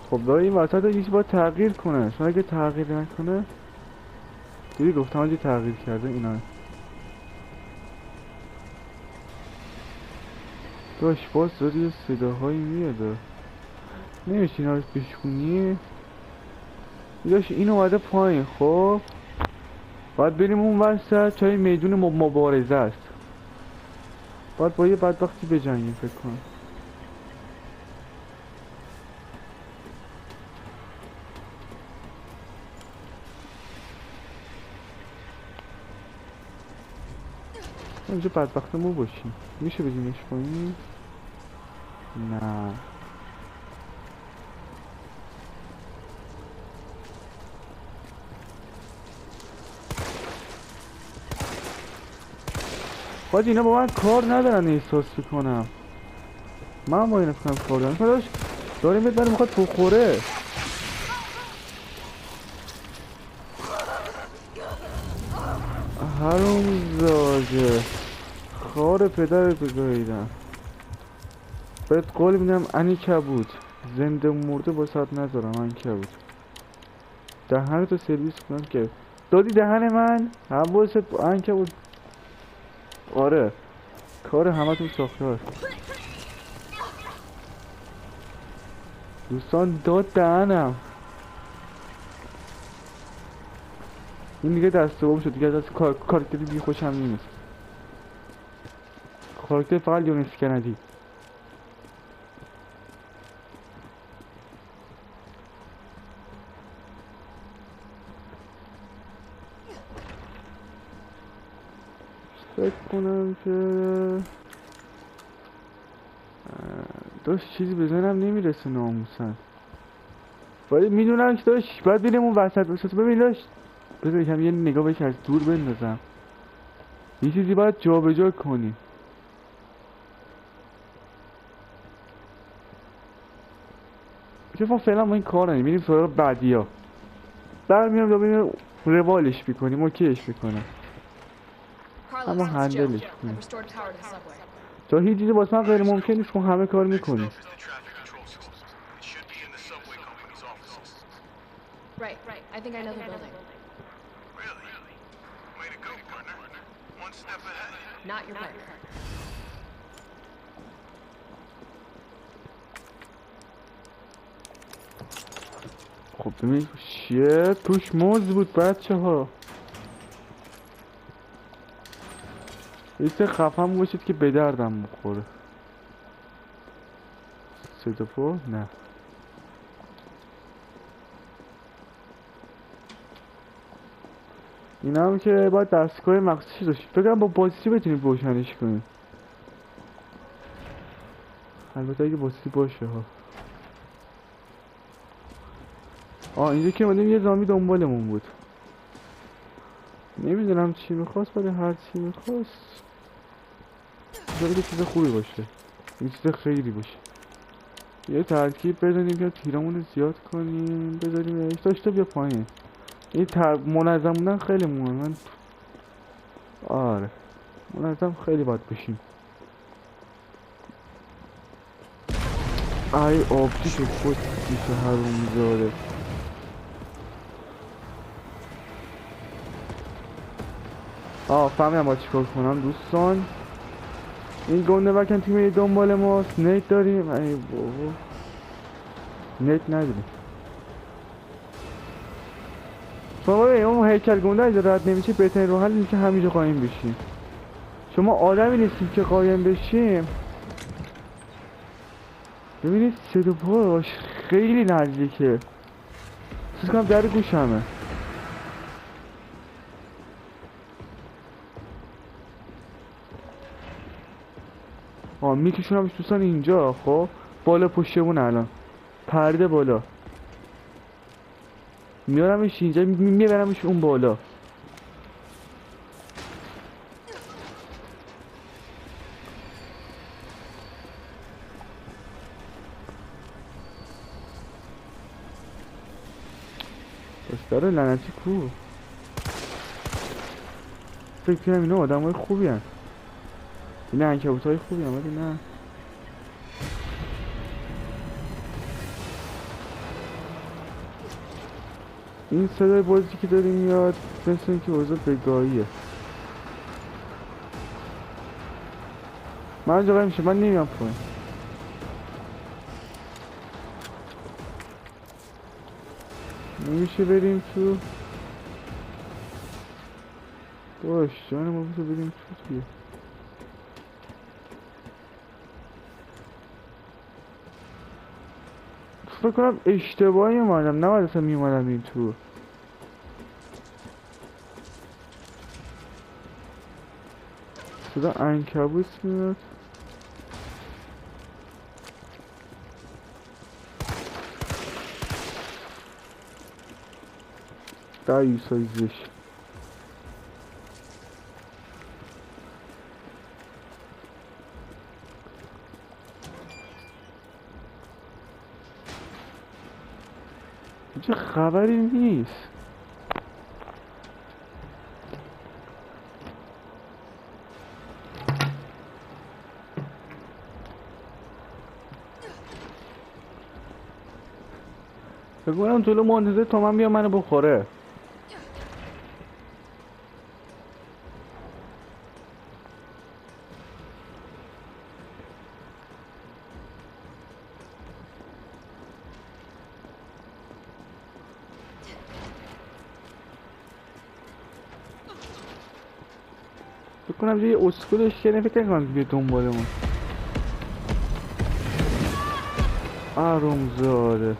خب داره این وسط یکی باید تغییر کنه. چون اگه تغییر نکنه دیدی گفتم اگه تغییر کرده اینا داشت باز داری صداهایی میاده. نمیشه اینا رو بشکونی. داشت این اومده پایین. خب باید بریم اون وسط چای میدون مبارزه است. باید با یه بدبختی بجنگیم فکر کنم. اینجا بدبخت ما باشیم. میشه بدیمش پایین؟ نه باید اینا با من کار ندارن احساس کنم. من با اینا کنم کار دارم. داشت داریم بهت میخواد بخوره. حروم زاده خار پدرت بگاهیدم. بهت قول میدم انی کبود زنده مرده با ساعت نذارم. من کبود دهنتو سرویس کنم که دادی دهن من. حواست عنکبوت. آره کار همتون ساختار. دوستان داد دهنم. این دیگه دست دوم شد دیگه. از کاراکتری دیگه خوشم نیست. کاراکتر فقط یونس کندی. فکر کنم که داشت چیزی بزنم نمیرسه ناموسن، ولی میدونم که داشت باید بریم اون وسط بسید. ببین داشت بذار یکم یه نگاه بهش از دور بندازم، یه چیزی باید جا به جا کنی. که فعلا ما این کار نمیم، میریم سراغ بعدی ها، برمیام ببینیم روالش میکنیم، اوکیش میکنم. Carlos, اما it's Joe. هندلش I've کنیم restored power to the subway. تا هیچ چیزی واسه من غیر ممکن نیست، ما همه کار میکنیم. Is the traffic control system. It should be in the subway company's offices. Right. I think I know the building. Really? Way to go, partner. One step ahead. Not your partner. خب ببین چیه توش موز بود بچه ها. ایسته خفم باشید که به دردم میخوره. صدفو نه این هم که باید دستگاه مخصوصی داشت، فکرم با باتری بتونید روشنش کنید، البته اگه باتری باشه ها. اینجا که اومدیم یه زامی دنبالمون بود، نمیدونم چی میخواست ولی هر چی میخواست بذاره که چیز خوبی باشه، این چیز خیلی باشه. یه ترکیب بزنیم که تیرامون رو زیاد کنیم، بذاریم ایش داشته بیا پایین. این منظم بودن خیلی مهمه. آره منظم خیلی باید بشیم. ای آبجی که خود میشه حروم زاده. فهمیدم باید چیکار کنم دوستان. این گنده وکن تیمی دنبال ماست، نت داریم. ای بابا نت نداریم. شما ببین اون هیکل گنده اگه رد نمیشه بهترین راه حل اینه که همینجا قایم بشیم. شما آدمی نیستیم که قایم بشیم. ببینید صدا پاش خیلی نزدیکه، سوز کنم در گوشمه. میکشونمش دوستان اینجا. خب بالا پشتمون الان پرده بالا میارمش اینجا، میبرمش اون بالا. داره لعنتی کو. فکر کنم اینا آدم های خوبی هن، این عنکبوت های خوبی هم، ولی نه. این صدای بازی که داریم میاد مثل اینکه اوضاع بگاهیه. من اینجا میشه من نمیام پایین. نمیشه بریم تو. باش جانم ما بسه بریم تو دیگه. فکر کنم اشتباهی اومدم، نباید اصلا میومدم این تو. صدا عنکبوت میاد. دایوسایزش چه خبری نیست. بگویم جلو منتظر تا من بیام منو بخوره. بکنم یه اسکولش کنه، فکر کنم که بیاد دنبالمون. آرومزاده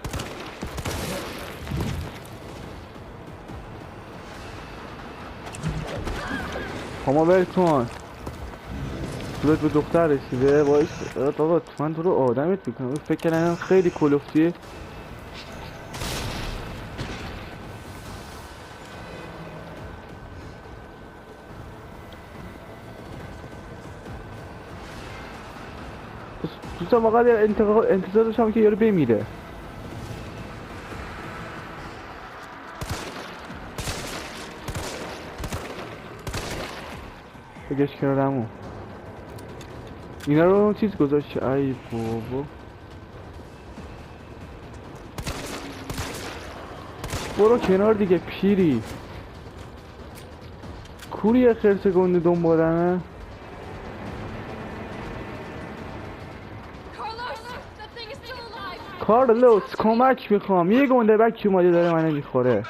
خما ول کن. صورت به دختر رسیده باش. آقا من تو رو آدمت میکنم. فکر کردم خیلی کلوفتیه. دوستان واقعا انتظار داشتم که یارو بمیره. بگش کنارمون. اینا رو چیز گذاشت. ای بابا برو کنار دیگه پیری. کوری خرس گنده دنبالمه. کارلوس کمک میخوام. یه گنده بکی اومده داره منو میخوره.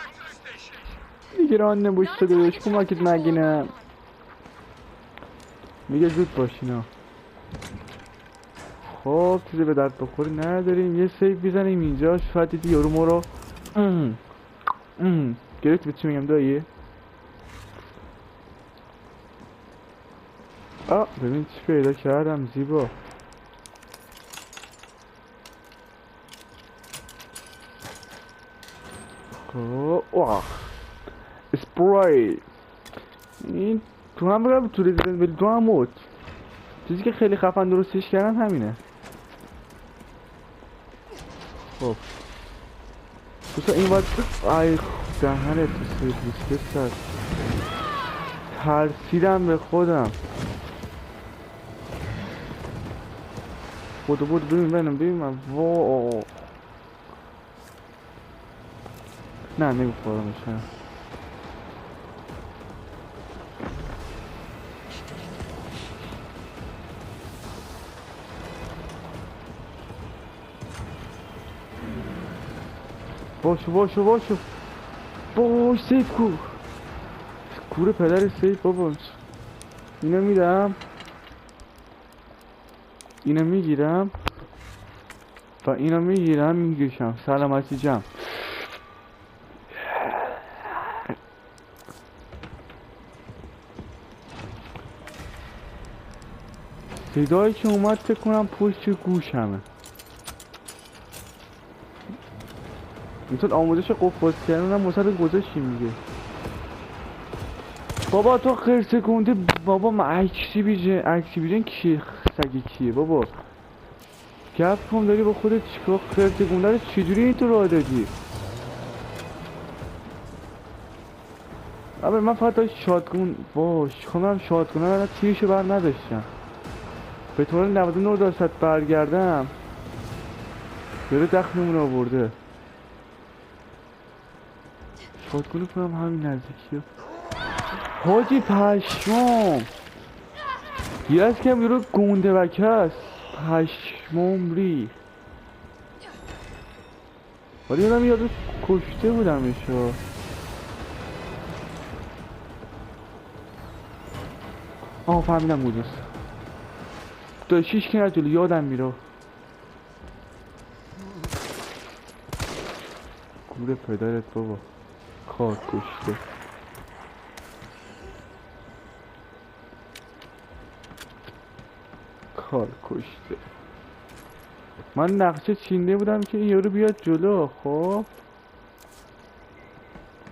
دیگه ران نبوشت داداش کمکت نگینم. میگه زود باشینا. خب چیزی به درد بخوری نداریم. یه سیف بیزنیم اینجا. شاید دیدی یارو ما رو گرفت. به چی میگم دایی؟ ببین چی پیدا کردم زیبا. اوه اسپری. این تو هم بگم تو ریزیدن ولی تو هم موت. چیزی که خیلی خفن درستش کردن همینه. خب دوستا این باید ای دهنه تو سیدلیس بسر. ترسیدم به خودم. خودو بود ببین من واو. نه نمیخورمش. باشو باش سیف کور. کور پدر سیف بابا. اینو میدم. اینو میگیرم و اینو میگیرم میگیشم. سلامتی جمع. صدایی که اومد فکر کنم پشت گوشمه. مثل آموزش قفاز کردن هم واسه گذاشتیم میگه. بابا تو خرس گنده. بابا ما اکسیبیژن کیه؟ سگی کیه بابا؟ گپ کن داری با خودت چیکار؟ خرس گنده رو چجوری این تو راه دادی؟ اما من فقط داشت شادگون باش خودم شادگونه من تیرشو بر نداشتم. به طور 99% برگردم داره دخلمون آورده. شادگونه کنم همین نزدیکی حاجی پشمام. یه از کم یورو گنده وکه هست. پشمام ری. ولی یادم یادو کشته بودمشو. فهمیدم کجاست. تا 6 کنار جلو یادم میره. گوره پدرت بابا. کار کشته. من نقشه چینده بودم که این یارو بیاد جلو. خب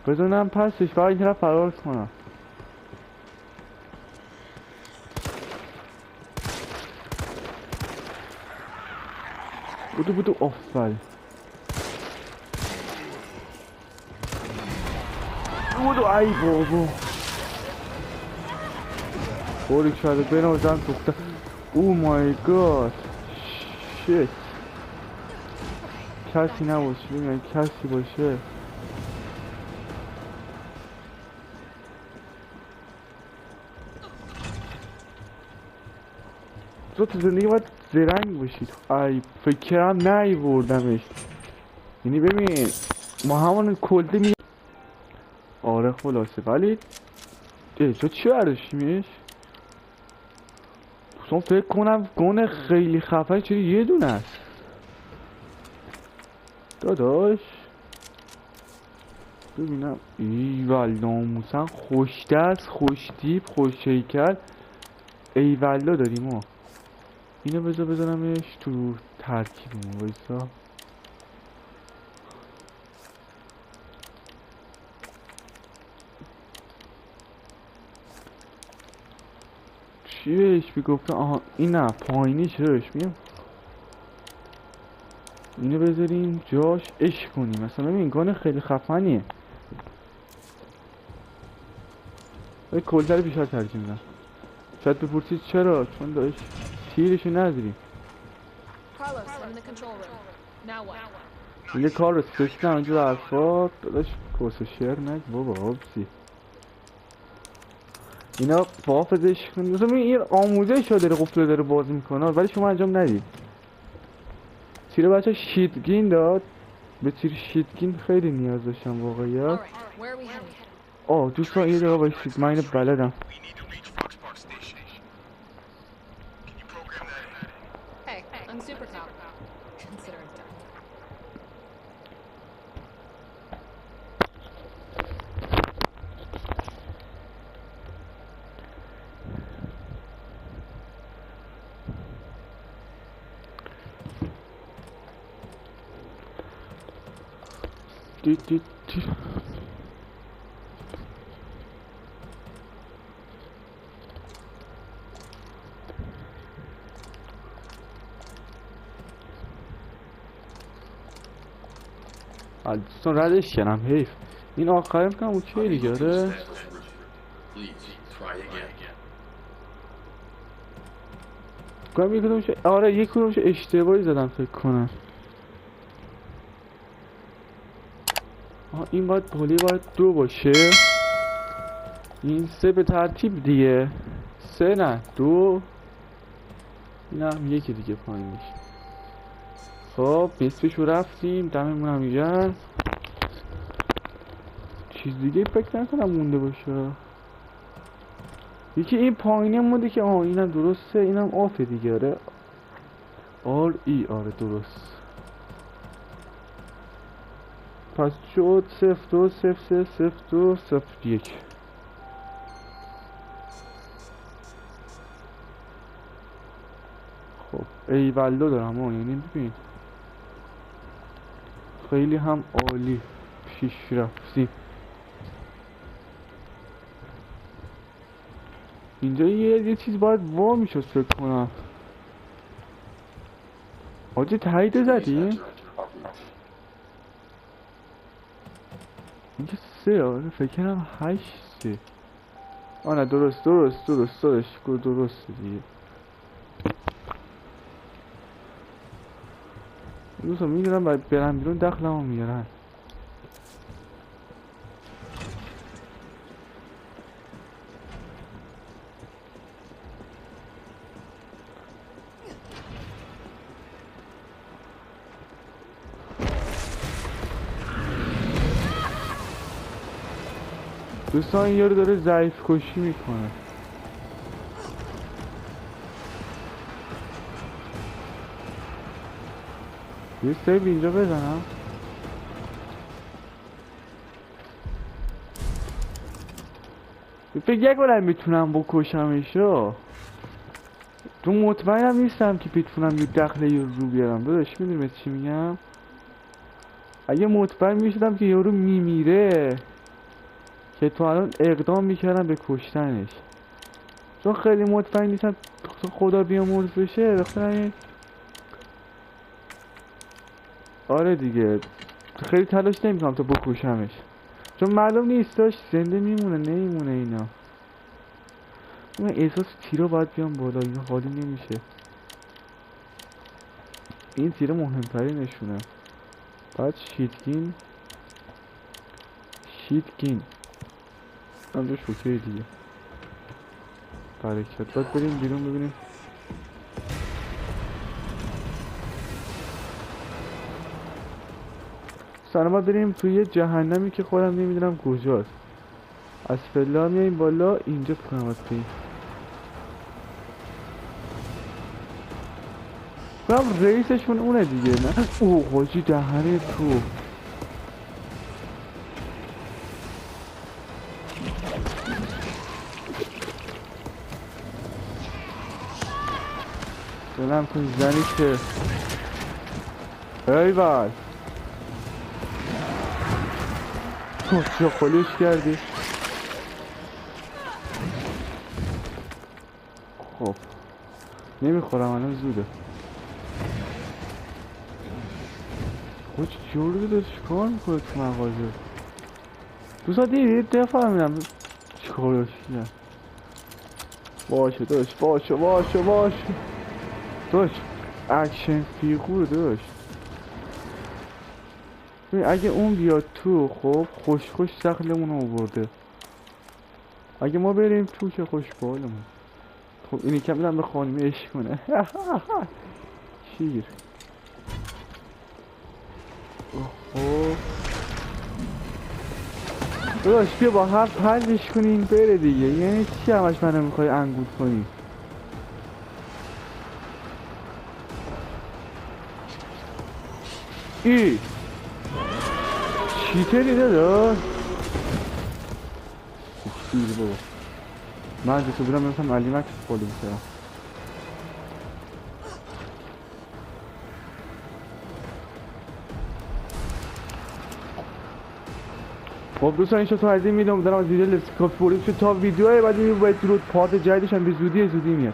بزنم پسش فقط این طرف فرار کنم. بودو آفر. بودو ای بابا. بوری شده بنازم دختر. او مای گاد شیت. کسی نباشه. ببین کسی باشه. تو زندگی باید زرنگ باشید. ای فکرم نیوردمش. یعنی ببین ما همون کلده می. آره خلاصه ولی تو چی برداشتیمش؟ دوستان فکر کنم گونه خیلی خفه. چرا یه دونه است داداش؟ ببینم ای ول ناموسن خوش دست خوش دیپ خوش شیکل. ای والا داریم ما. اینو بذارمش تو ترکیبمون وایسا. چی بهش میگفتم؟ آها این نه پایینی چرا بهش میگم؟ اینو بذاریم جاش عشق کنیم. مثلا ببین گان خیلی خفنیه. ولی کلتر بیشتر ترجیح میدم. شاید بپرسید چرا؟ چون داشت تیرشو نداریم. Carlos, I'm in the control room. Now what? میگه کار رسیدش نه اونجور حرفات داداش کس و شعر نگ بابا آبسی. اینا بافزش کنید. مثلا این آموزش داره قفله داره باز میکنه ولی شما انجام ندید. تیر بچه شیتگین داد. به تیر شیتگین خیلی نیاز داشتم واقعیت. Alright, where are we headed? آه دوستان یه دقیقه باشید من اینو بلدم. We need to reach Fox Park Station. Can you program that in? Hey, I'm super cop. Consider it done. دی. دوستان ردش کردم حیف. این آخرم کنم اوکی دیگه آره. کنم یک کدومش آره یک کدومش اشتباهی زدم فکر کنم. این باید پولی باید 2 باشه. این 3 به ترتیب دیگه. 3 نه 2. اینم یکی دیگه پایینش. خب نصفشو رفتیم دممون هم میگن. چیز دیگه فکر نکنم مونده باشه. یکی این پایینه مونده که آها اینم درسته اینم آفه دیگه آره. آره درست. پس شد 02 03 02 01. خب ای والله دارم یعنی ببین خیلی هم عالی پیش رفتیم. اینجا یه چیز باید وا میشد فکر کنم. آجی تایید زدی؟ اینجا 3 آره فکر کنم 8. آنه درست درست دیگه. دوستان میدونم باید برم بیرون دخلمو میارن. دوستان این یارو داره ضعیف کشی میکنه. یه سیب اینجا بزنم. فکر نکنم میتونم بکشمش رو. تو مطمئنم نیستم که بتونم یه دخله رو بیارم. داداش میدونی چی میگم؟ اگه مطمئن میشدم که یارو میمیره که تو الان اقدام میکردم به کشتنش. چون خیلی مطمئن نیستم خدا بیامرز بشه بخاطر آره دیگه خیلی تلاش نمیکنم تا بکشمش چون معلوم نیست داشت زنده میمونه نمیمونه. اینا من احساس تیرا باید بیام بالا. اینا حالی نمیشه. این تیرا مهمترینشونه. بعد شیتگین هم دوش اوکی دیگه. برکت باید بریم بیرون ببینیم. سلام بریم توی یه جهنمی که خودم نمیدونم کجاست. از فلا میاییم بالا اینجا کنم از پین کنم رئیسشون اونه دیگه نه؟ اوه حاجی دهنه تو دلم کن زنی که ای وای چه خلیش کردی. خب نمیخورم الان زوده. خود جوری داشت چیکار میکنه تو مغازه. دوستا دیدید نفهمیدم چیکارش کرد. باشه داشت باشه داشت اکشن فیگور داشت. اگه اون بیاد تو خب خوش دخلمون آورده. اگه ما بریم تو که خوش بالمون. خب اینی که میرم به خانمی عشق کنه. شیر خب داداش بیا با هر پنجش کنین بره دیگه. یعنی چی همش منو میخوای انگول کنی. ای چیتری داداش. دیر بابا من جسو برم مثلا علی مکس خالی میکردم. خب دوستان این شد تا از این ویدیو. دارم از ویدیو لسکاپی بورید شد تا ویدیوهای بعدی باید درود پارت جدیدش هم به زودی میاد.